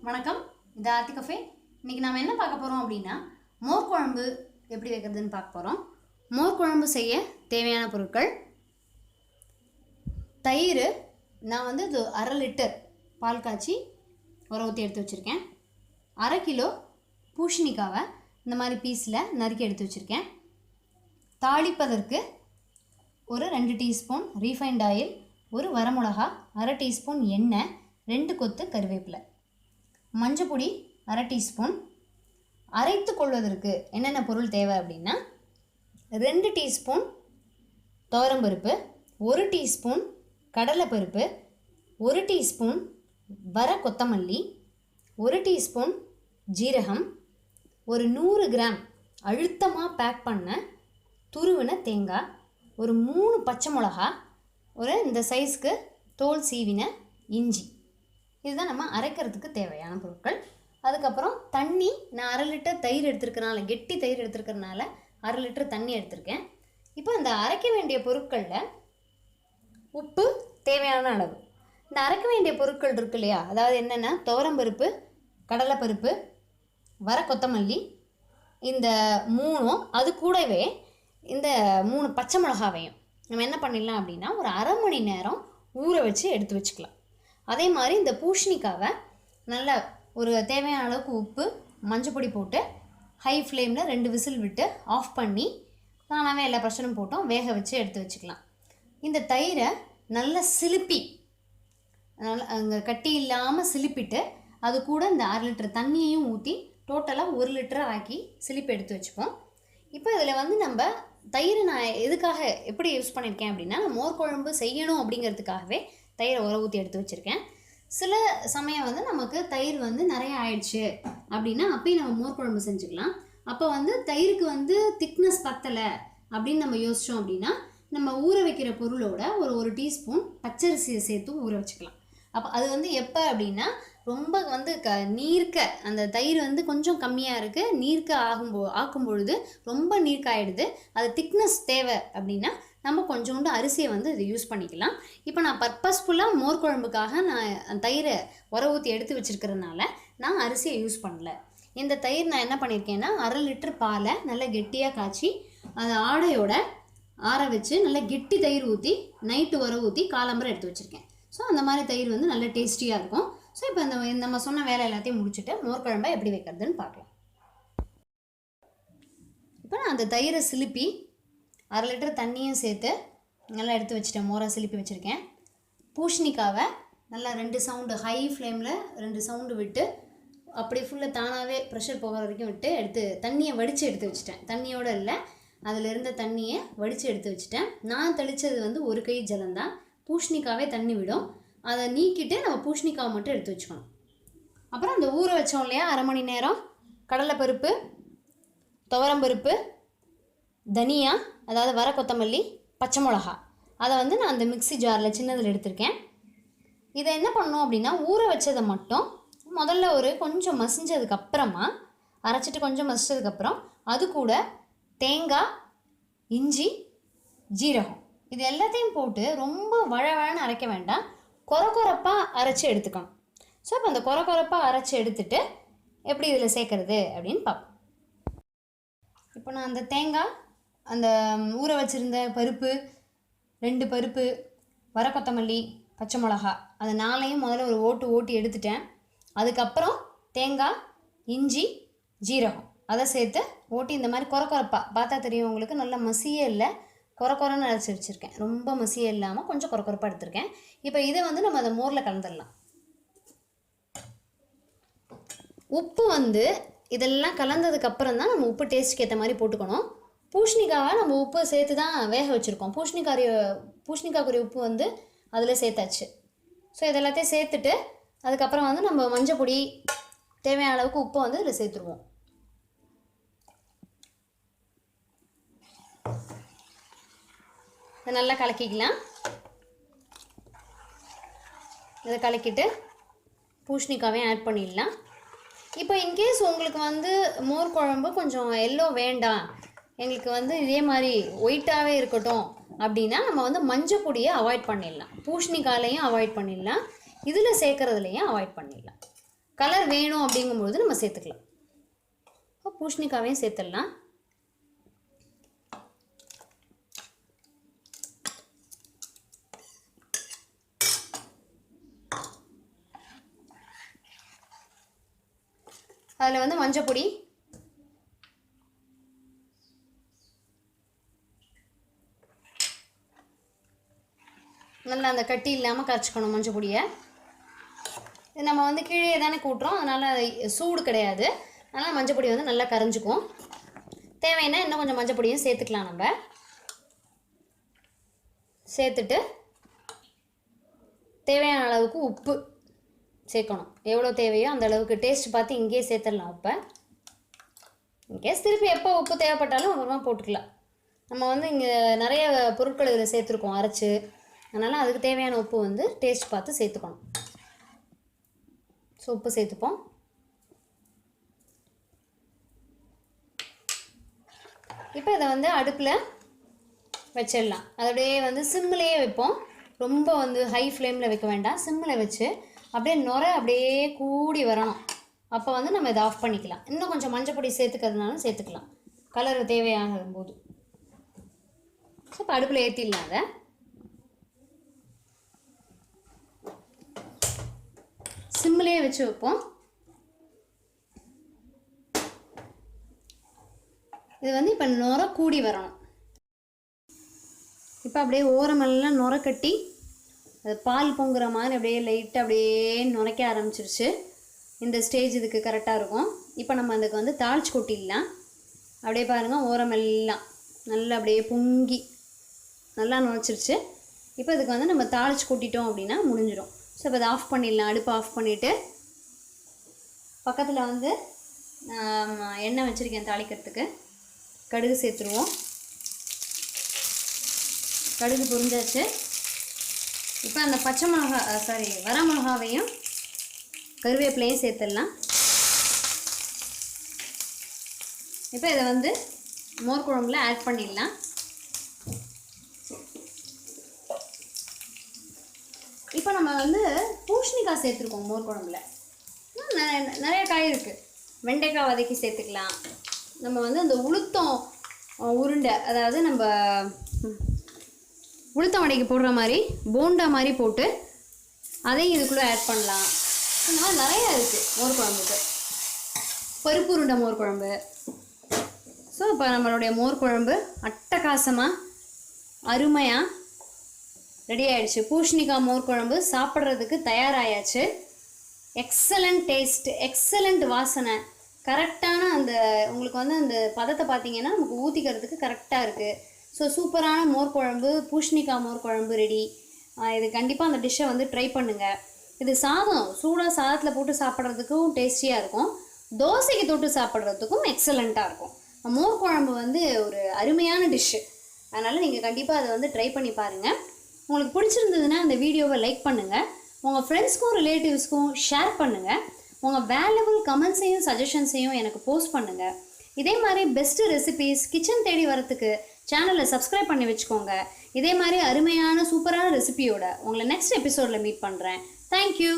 வணக்கம், இது ஆர்த்தி கஃபே. இன்றைக்கி நாம் என்ன பார்க்க போகிறோம் அப்படின்னா, மோர் குழம்பு எப்படி வைக்கிறதுன்னு பார்க்க போகிறோம். மோர் குழம்பு செய்ய தேவையான பொருட்கள்: தயிர். நான் வந்து இது 1/2 லிட்டர் பால் காய்ச்சி உர ஊற்றி எடுத்து வச்சுருக்கேன். 1/2 கிலோ பூசணிக்காவை இந்த மாதிரி பீஸில் நறுக்கி எடுத்து வச்சுருக்கேன். தாளிப்பதற்கு ஒரு 2 டீஸ்பூன் ரீஃபைண்ட் ஆயில், ஒரு வரமிளகா, 1/2 டீஸ்பூன் எண்ணெய், 2 கொத்து கருவேப்பிலை, மஞ்சப்பொடி 1/2 டீஸ்பூன். அரைத்து கொள்வதற்கு என்னென்ன பொருள் தேவை அப்படின்னா, 2 டீஸ்பூன் துவரம்பருப்பு, 1 டீஸ்பூன் கடலைப்பருப்பு, 1 டீஸ்பூன் வர கொத்தமல்லி, 1 டீஸ்பூன் ஜீரகம், ஒரு 100 கிராம் அழுத்தமாக பேக் பண்ண துருவின தேங்காய், ஒரு 3 பச்சை மிளகா, ஒரு இந்த சைஸ்க்கு தோல் சீவின இஞ்சி. இதுதான் நம்ம அரைக்கிறதுக்கு தேவையான பொருட்கள். அதுக்கப்புறம் தண்ணி. நான் 1/2 லிட்டர் தயிர் எடுத்துருக்கனால, கெட்டி தயிர் எடுத்துருக்கிறனால 1/2 லிட்டர் தண்ணி எடுத்திருக்கேன். இப்போ இந்த அரைக்க வேண்டிய பொருட்களில் உப்பு தேவையான அளவு. இந்த அரைக்க வேண்டிய பொருட்கள் இருக்கு இல்லையா, அதாவது என்னென்னா துவரம்பருப்பு, கடலைப்பருப்பு, வர கொத்தமல்லி, இந்த 3ம், அது கூடவே இந்த 3 பச்சை மிளகாவையும் நம்ம என்ன பண்ணிடலாம் அப்படின்னா, ஒரு 1/2 மணி நேரம் ஊற வச்சு எடுத்து வச்சுக்கலாம். அதே மாதிரி இந்த பூசணிக்காவை நல்லா ஒரு தேவையான அளவுக்கு உப்பு, மஞ்சப்பொடி போட்டு ஹை ஃப்ளேமில் 2 விசில் விட்டு ஆஃப் பண்ணி தானாகவே எல்லா பிரச்சனையும் போட்டோம் வேக வச்சு எடுத்து வச்சுக்கலாம். இந்த தயிரை நல்லா சிலுப்பி, நல்லா அங்கே கட்டி இல்லாமல் சிலுப்பிட்டு அது கூட இந்த 1/2 லிட்டர் தண்ணியையும் ஊற்றி டோட்டலாக 1 லிட்டராக ஆக்கி சிலுப்பி எடுத்து வச்சுப்போம். இப்போ இதில் வந்து நம்ம தயிர் நான் எதுக்காக எப்படி யூஸ் பண்ணியிருக்கேன் அப்படின்னா, மோர் குழம்பு செய்யணும் அப்படிங்கிறதுக்காகவே தயிரை உர ஊற்றி எடுத்து வச்சுருக்கேன். சில சமயம் வந்து நமக்கு தயிர் வந்து நிறைய ஆயிடுச்சு அப்படின்னா அப்பயும் நம்ம மோர் குழம்பு செஞ்சுக்கலாம். அப்போ வந்து தயிருக்கு வந்து திக்னஸ் பத்தலை அப்படின்னு நம்ம யோசித்தோம் அப்படின்னா, நம்ம ஊற வைக்கிற பொருளோட ஒரு டீஸ்பூன் பச்சரிசியை சேர்த்து ஊற வச்சுக்கலாம். அப்போ அது வந்து எப்போ அப்படின்னா, ரொம்ப வந்து நீர்க்க அந்த தயிர் வந்து கொஞ்சம் கம்மியாக இருக்குது, நீர்க்க ஆக்கும் பொழுது ரொம்ப நீர்க்காயிடுது, அது திக்னஸ் தேவை அப்படின்னா நம்ம கொஞ்சோண்டு அரிசியை வந்து இது யூஸ் பண்ணிக்கலாம். இப்போ நான் பர்பஸ்ஃபுல்லாக மோர் குழம்புக்காக நான் தயிரை உர ஊற்றி எடுத்து வச்சுருக்கிறதுனால நான் அரிசியை யூஸ் பண்ணல. இந்த தயிர் நான் என்ன பண்ணியிருக்கேன்னா, 1/2 லிட்டர் பாலை நல்லா கெட்டியாக காய்ச்சி அந்த ஆடையோட ஆற வச்சு நல்லா கெட்டி தயிர் ஊற்றி நைட்டு உர ஊற்றி காலம்பரை எடுத்து வச்சுருக்கேன். ஸோ அந்த மாதிரி தயிர் வந்து நல்ல டேஸ்டியாக இருக்கும். ஸோ இப்போ இந்த நம்ம சொன்ன வேலை எல்லாத்தையும் முடிச்சுட்டு மோர் குழம்பை எப்படி வைக்கிறதுன்னு பார்க்கலாம். இப்போ நான் அந்த தயிரை சிலுப்பி 1/2 லிட்டர் தண்ணியும் சேர்த்து நல்லா எடுத்து வச்சுட்டேன். மோரை சிலுப்பி வச்சுருக்கேன். பூசணிக்காவை நல்லா 2 சவுண்டு ஹை ஃப்ளேமில் 2 சவுண்டு விட்டு அப்படியே ஃபுல்லாக தானாகவே ப்ரெஷர் போகிற வரைக்கும் விட்டு எடுத்து தண்ணியை வடித்து எடுத்து வச்சுட்டேன். தண்ணியோடு இல்லை, அதில் இருந்த தண்ணியை வடித்து எடுத்து வச்சுட்டேன். நான் தெளித்தது வந்து 1 கை ஜலம்தான். பூசணிக்காவே தண்ணி விடும், அதை நீக்கிட்டு நம்ம பூசணிக்காவை மட்டும் எடுத்து வச்சுக்கணும். அப்புறம் அந்த ஊற வச்சோம் இல்லையா 1/2 மணி நேரம், கடலைப்பருப்பு, துவரம்பருப்பு, தனியா அதாவது வர கொத்தமல்லி, பச்சை மிளகா, அதை வந்து நான் அந்த மிக்ஸி ஜாரில் சின்னதில் எடுத்திருக்கேன். இதை என்ன பண்ணணும் அப்படின்னா, ஊற வச்சதை மட்டும் முதல்ல கொஞ்சம் மசிஞ்சதுக்கப்புறமா அரைச்சிட்டு கொஞ்சம் மசிச்சதுக்கப்புறம் அது கூட தேங்காய், இஞ்சி, ஜீரகம் இது எல்லாத்தையும் போட்டு ரொம்ப வழவழன்னு அரைக்க வேண்டாம், கொரப்பாக அரைச்சி எடுத்துக்கணும். ஸோ இப்போ அந்த கொரப்பாக அரைச்சி எடுத்துட்டு எப்படி இதில் சேர்க்குறது அப்படின்னு பார்ப்போம். இப்போ நான் அந்த தேங்காய், அந்த ஊற வச்சுருந்த பருப்பு, 2 பருப்பு, வர கொத்தமல்லி, பச்சை மிளகா, அது 4ஐயும் முதல்ல ஒரு ஓட்டி எடுத்துட்டேன். அதுக்கப்புறம் தேங்காய், இஞ்சி, ஜீரகம் அதை சேர்த்து ஓட்டி இந்த மாதிரி கொரப்பாக பார்த்தா தெரியும் உங்களுக்கு, நல்லா மசியே இல்லை, கொரன்னு அரைச்சி வச்சுருக்கேன். ரொம்ப மசியே இல்லாமல் கொஞ்சம் கொரப்பாக எடுத்திருக்கேன். இப்போ இதை வந்து நம்ம அதை மோரில் கலந்துடலாம். உப்பு வந்து இதெல்லாம் கலந்ததுக்கப்புறம் தான் நம்ம உப்பு டேஸ்ட்டுக்கு ஏற்ற மாதிரி போட்டுக்கணும். பூசணிக்காவை நம்ம உப்பு சேர்த்து தான் வேக வச்சுருக்கோம். பூசணிக்காய்க்குரிய உப்பு வந்து அதில் சேர்த்தாச்சு. ஸோ இதெல்லாத்தையும் சேர்த்துட்டு அதுக்கப்புறம் வந்து நம்ம மஞ்சள் பொடி தேவையான அளவுக்கு உப்பை வந்து இதில் சேர்த்துருவோம். இதை நல்லா கலக்கிக்கலாம். இதை கலக்கிட்டு பூசணிக்காவையும் ஆட் பண்ணிடலாம். இப்போ இன்கேஸ் உங்களுக்கு வந்து மோர் குழம்பு கொஞ்சம் எல்லோ வேண்டாம், எங்களுக்கு வந்து இதே மாதிரி ஒயிட்டாகவே இருக்கட்டும் அப்படின்னா நம்ம வந்து மஞ்சள் பொடியை அவாய்ட் பண்ணிடலாம், பூசணிக்காலையும் அவாய்ட் பண்ணிடலாம், இதில் சேர்க்குறதுலையும் அவாய்ட் பண்ணிடலாம். கலர் வேணும் அப்படிங்கும்போது நம்ம சேர்த்துக்கலாம். இப்போ பூசணிக்காவையும் சேர்த்துடலாம். அதில் வந்து மஞ்சள் பொடி, நல்லா அந்த கட்டி இல்லாமல் கரைச்சிக்கணும் மஞ்சள் பொடியை. இது நம்ம வந்து கீழே தானே கூட்டுறோம், அதனால் சூடு கிடையாது, அதனால் மஞ்சள் பொடி வந்து நல்லா கரைஞ்சிக்கும். தேவைன்னா இன்னும் கொஞ்சம் மஞ்சள் பொடியும் சேர்த்துக்கலாம். நம்ம சேர்த்துட்டு தேவையான அளவுக்கு உப்பு சேர்க்கணும். எவ்வளோ தேவையோ அந்த அளவுக்கு டேஸ்ட் பார்த்து இங்கேயே சேர்த்துடலாம் உப்பை. இன்கேஸ் திருப்பி எப்போ உப்பு தேவைப்பட்டாலும் அப்புறமா போட்டுக்கலாம். நம்ம வந்து இங்கே நிறைய பொருட்கள் இதில் சேர்த்துருக்கோம் அரைச்சி, அதனால் அதுக்கு தேவையான உப்பு வந்து டேஸ்ட் பார்த்து சேர்த்துக்கணும். ஸோ உப்பு சேர்த்துப்போம். இப்போ இதை வந்து அடுப்பில் வச்சிடலாம். அதோடையே வந்து சிம்மிலேயே வைப்போம், ரொம்ப வந்து ஹை ஃப்ளேமில் வைக்க வேண்டாம். சிம்மில் வச்சு அப்படியே நுரை அப்படியே கூடி வரணும். அப்போ வந்து நம்ம இதை ஆஃப் பண்ணிக்கலாம். இன்னும் கொஞ்சம் மஞ்சள் பொடி சேர்த்துக்கிறதுனாலும் சேர்த்துக்கலாம் கலர் தேவையாகும் போது. ஸோ இப்போ அடுப்பில் ஏற்றிடலாம். அதை சிம்மிலேயே வச்சு வைப்போம். இது வந்து இப்போ நுரை கூடி வரணும். இப்போ அப்படியே ஓரமெல்லாம் நுரை கட்டி அது பால் பொங்குற மாதிரி அப்படியே லைட்டாக அப்படியே நுரைக்க ஆரம்பிச்சிருச்சு. இந்த ஸ்டேஜ் இதுக்கு கரெக்டாக இருக்கும். இப்போ நம்ம அதுக்கு வந்து தாளிச்சு கொட்டிடலாம். அப்படியே பாருங்கள், ஓரமெல்லாம் நல்லா அப்படியே பொங்கி நல்லா நுழைச்சிருச்சு. இப்போ இதுக்கு வந்து நம்ம தாளிச்சு கொட்டிட்டோம் அப்படின்னா முடிஞ்சிடும். ஸோ இப்போ அதை ஆஃப் பண்ணிடலாம். அடுப்பை ஆஃப் பண்ணிவிட்டு பக்கத்தில் வந்து எண்ணெய் வச்சுருக்கேன் தாளிக்கிறதுக்கு. கடுகு சேர்த்துருவோம். கடுகு பொரிஞ்சாச்சு. இப்போ அந்த பச்சை மிளகா வர மிளகாவையும் கருவேப்பிலையும் சேர்த்துடலாம். இப்போ இதை வந்து மோர் குழம்புல ஆட் பண்ணிடலாம். இப்போ நம்ம வந்து பூசணிக்காய் சேர்த்துருக்கோம் மோர் குழம்புல. நிறைய காய் இருக்குது. வெண்டைக்காய் வதக்கி சேர்த்துக்கலாம். நம்ம வந்து அந்த உளுத்தம் உருண்டை, அதாவது நம்ம உளுத்தம் வடைக்கு போடுற மாதிரி போண்டா மாதிரி போட்டு அதையும் இதுக்குள்ளே ஆட் பண்ணலாம். இந்த மாதிரி நிறையா இருக்குது மோர் குழம்புக்கு. பருப்பு உருண்டை மோர் குழம்பு. ஸோ இப்போ நம்மளுடைய மோர் குழம்பு அட்டகாசமாக அருமையாக ரெடி ஆகிடுச்சு. பூசணிக்காய் மோர் குழம்பு சாப்பிட்றதுக்கு தயாராகியாச்சு. எக்ஸலண்ட் டேஸ்ட், எக்ஸலண்ட் வாசனை, கரெக்டான அந்த உங்களுக்கு வந்து அந்த பதத்தை பார்த்தீங்கன்னா நமக்கு ஊற்றிக்கிறதுக்கு கரெக்டாக இருக்குது. ஸோ சூப்பரான மோர் குழம்பு, பூசணிக்காய் மோர் குழம்பு ரெடி. இது கண்டிப்பாக அந்த டிஷ்ஷை வந்து ட்ரை பண்ணுங்கள். இது சாதம் சூடாக சாதத்தில் போட்டு சாப்பிட்றதுக்கும் டேஸ்டியாக இருக்கும், தோசைக்கு தொட்டு சாப்பிட்றதுக்கும் எக்ஸலண்ட்டாக இருக்கும். மோர் குழம்பு வந்து ஒரு அருமையான டிஷ்ஷு. அதனால் நீங்கள் கண்டிப்பாக அதை வந்து ட்ரை பண்ணி பாருங்கள். உங்களுக்கு பிடிச்சிருந்ததுன்னா அந்த வீடியோவை லைக் பண்ணுங்கள், உங்கள் ஃப்ரெண்ட்ஸ்க்கும் ரிலேட்டிவ்ஸ்க்கும் ஷேர் பண்ணுங்கள், உங்கள் வேல்யூபிள் கமெண்ட்ஸையும் சஜஷன்ஸையும் எனக்கு போஸ்ட் பண்ணுங்கள். இதே மாதிரி பெஸ்ட்டு ரெசிபீஸ் கிச்சன் தேடி வரத்துக்கு சேனலை சப்ஸ்கிரைப் பண்ணி வச்சுக்கோங்க. இதே மாதிரி அருமையான சூப்பரான ரெசிபியோட உங்களை நெக்ஸ்ட் எபிசோடில் மீட் பண்ணுறேன். தேங்க்யூ.